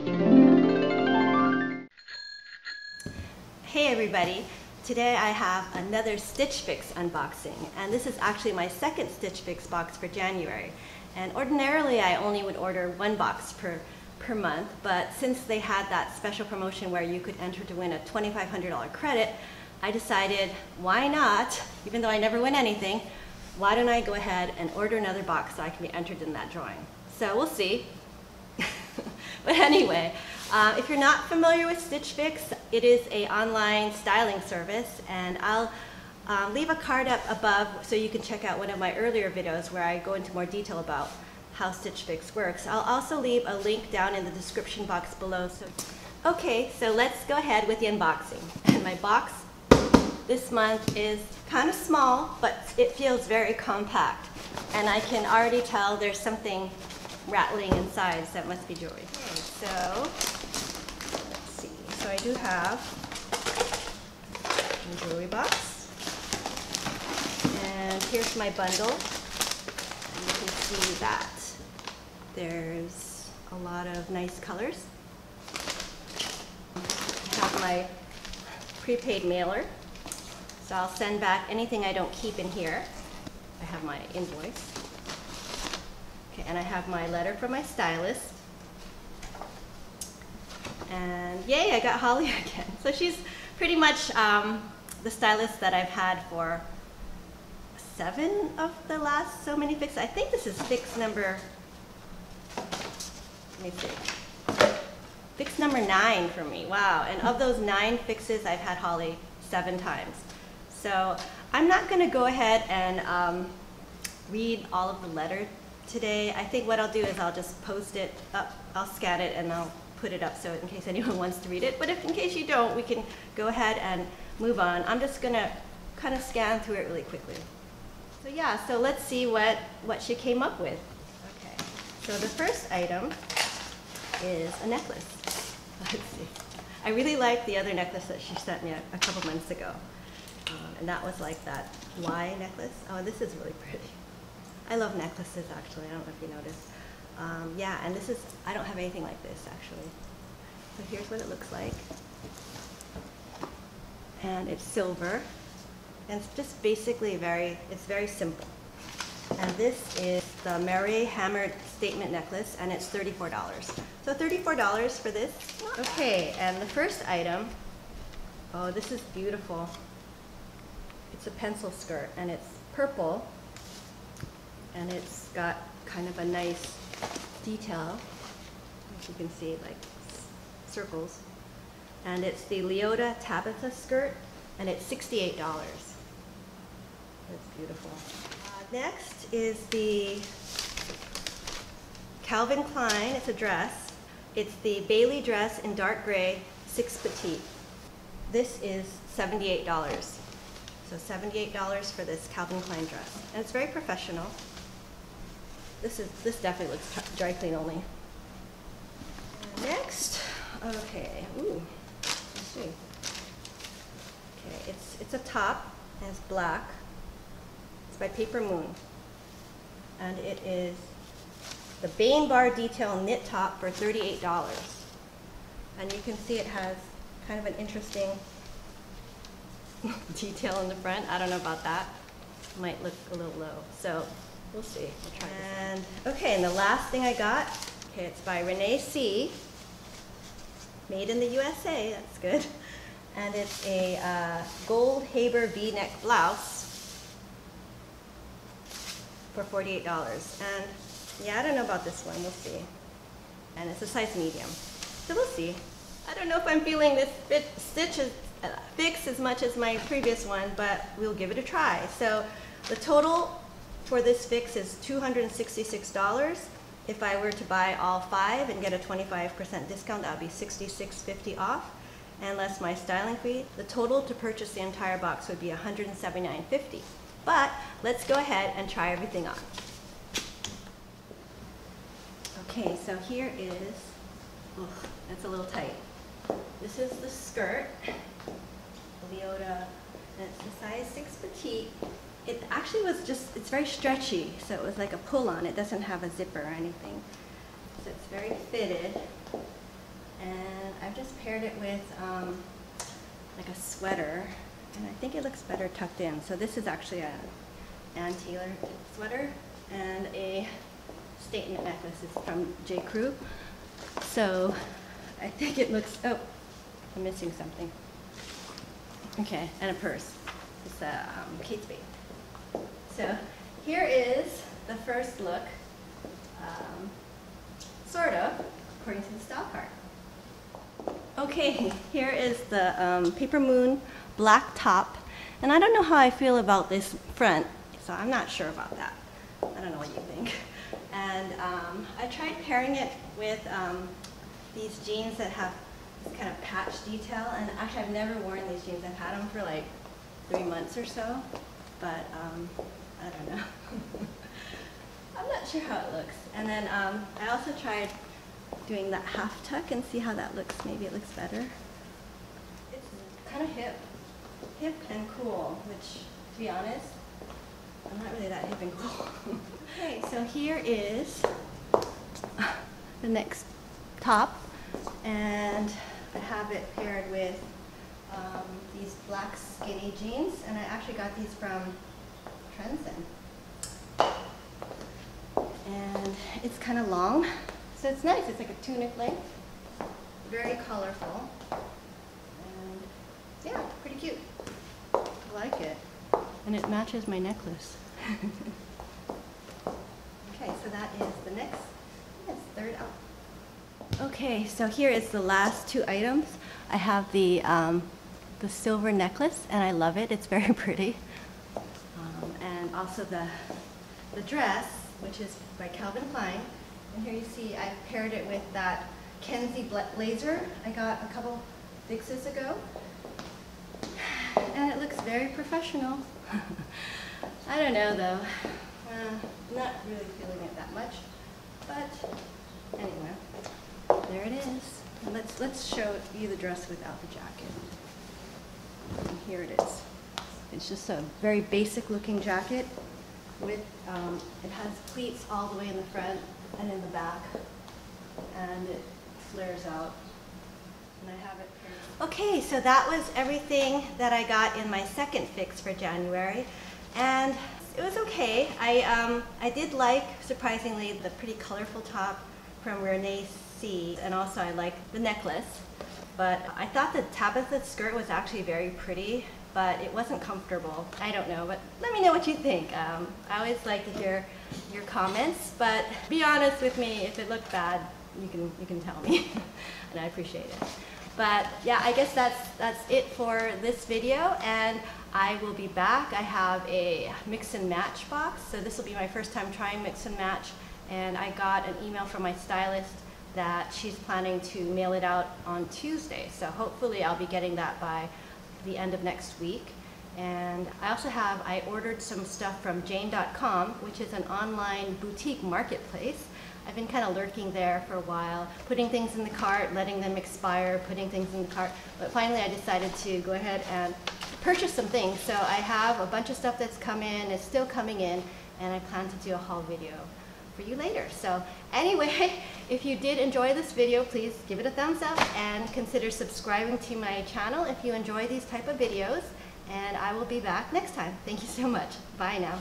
Hey everybody! Today I have another Stitch Fix unboxing, and this is actually my second Stitch Fix box for January. And ordinarily I only would order one box per month, but since they had that special promotion where you could enter to win a $2,500 credit, I decided why not, even though I never win anything, why don't I go ahead and order another box so I can be entered in that drawing. So we'll see. But anyway, if you're not familiar with Stitch Fix, it is an online styling service, and I'll leave a card up above so you can check out one of my earlier videos where I go into more detail about how Stitch Fix works. I'll also leave a link down in the description box below. Okay, so let's go ahead with the unboxing. And my box this month is kind of small, but it feels very compact. And I can already tell there's something rattling inside, so that must be jewelry. Okay, so let's see. So I do have a jewelry box, and here's my bundle. And you can see that there's a lot of nice colors. I have my prepaid mailer, so I'll send back anything I don't keep in here. I have my invoice. Okay, and I have my letter from my stylist. And yay, I got Holly again. So she's pretty much the stylist that I've had for 7 of the last so many fixes. I think this is fix number, let me see, fix number 9 for me. Wow, and of those 9 fixes, I've had Holly 7 times. So I'm not gonna go ahead and read all of the letter today. I think what I'll do is I'll just post it up, I'll scan it and I'll put it up so in case anyone wants to read it. But if in case you don't, we can go ahead and move on. I'm just gonna kind of scan through it really quickly. So yeah, so let's see what she came up with. Okay, so the first item is a necklace. Let's see. I really like the other necklace that she sent me a couple months ago. And that was like that Y necklace. Oh, this is really pretty. I love necklaces, actually. I don't know if you noticed. Yeah, and this is, I don't have anything like this, actually. So here's what it looks like. And it's silver. And it's just basically it's very simple. And this is the Maret hammered statement necklace, and it's $34. So $34 for this. Okay, and the first item, oh, this is beautiful. It's a pencil skirt, and it's purple. And it's got kind of a nice detail, as you can see, like circles. And it's the LEOTA Tabith skirt, and it's $68. That's beautiful. Next is the Calvin Klein. It's a dress. It's the Bailey dress in dark gray, 6 petite. This is $78. So $78 for this Calvin Klein dress. And it's very professional. This definitely looks dry clean only. And next, okay, ooh, let's see. Okay, it's a top, and it's black. It's by PAPERMOON. And it is the Bane bar detail knit top for $38. And you can see it has kind of an interesting detail in the front. I don't know about that. Might look a little low. So we'll see. We'll try this. And okay, and the last thing I got, okay, it's by RENEE, made in the USA. That's good. And it's a Goldhaber V-neck blouse for $48. And yeah, I don't know about this one. We'll see. And it's a size medium. So we'll see. I don't know if I'm feeling this fix as much as my previous one, but we'll give it a try. So the total for this fix is $266. If I were to buy all 5 and get a 25% discount, that would be $66.50 off. And less my styling fee, the total to purchase the entire box would be $179.50. But let's go ahead and try everything on. Okay, so here is, ugh, that's a little tight. This is the skirt, LEOTA, and it's the size 6 petite. It actually was just, it's very stretchy, so it was like a pull-on. It doesn't have a zipper or anything. So it's very fitted. paired it with like a sweater, and I think it looks better tucked in. So this is actually a Ann Taylor sweater, and a statement necklace is from J. Crew. So I think it looks, oh, I'm missing something. Okay, and a purse. It's a Kate Spade. So here is the first look, sort of, according to the style card. Okay, here is the PAPERMOON black top, and I don't know how I feel about this front, so I'm not sure about that. I don't know what you think. And I tried pairing it with these jeans that have this kind of patch detail, and actually I've never worn these jeans. I've had them for like 3 months or so, but I don't know. I'm not sure how it looks. And then I also tried doing that half tuck and see how that looks. Maybe it looks better. It's kind of hip and cool, which, to be honest, I'm not really that hip and cool. Okay, so here is the next top, and I have it paired with these black skinny jeans, and I actually got these from Trendsend. And it's kind of long, so it's nice. It's like a tunic length, very colorful, and yeah, pretty cute. I like it, and it matches my necklace. Okay, so that is the next, yes, ThredUP. Okay, so here is the last 2 items. I have the silver necklace, and I love it. It's very pretty. And also the dress, which is by Calvin Klein. And here you see I paired it with that Kenzie blazer I got a couple fixes ago. And it looks very professional. I don't know though. Not really feeling it that much. But anyway, there it is. And let's show you the dress without the jacket. And here it is. It's just a very basic looking jacket with, it has pleats all the way in the front and in the back, and it flares out. And I have it here. Okay, so that was everything that I got in my second fix for January, and it was okay. I did like, surprisingly, the pretty colorful top from RENEE, and also I like the necklace. But I thought the Tabith skirt was actually very pretty, but it wasn't comfortable. I don't know, but let me know what you think. I always like to hear your comments, but be honest with me. If it looked bad, you can tell me, and I appreciate it. But yeah, I guess that's it for this video, and I will be back. I have a mix and match box, so this will be my first time trying mix and match, and I got an email from my stylist that she's planning to mail it out on Tuesday. So hopefully I'll be getting that by the end of next week. And I ordered some stuff from Jane.com, which is an online boutique marketplace. I've been kind of lurking there for a while, putting things in the cart, letting them expire, putting things in the cart. But finally I decided to go ahead and purchase some things. So I have a bunch of stuff that's come in, it's still coming in, and I plan to do a haul video for you later. So anyway, if you did enjoy this video, please give it a thumbs up and consider subscribing to my channel if you enjoy these type of videos, and I will be back next time. Thank you so much. Bye now.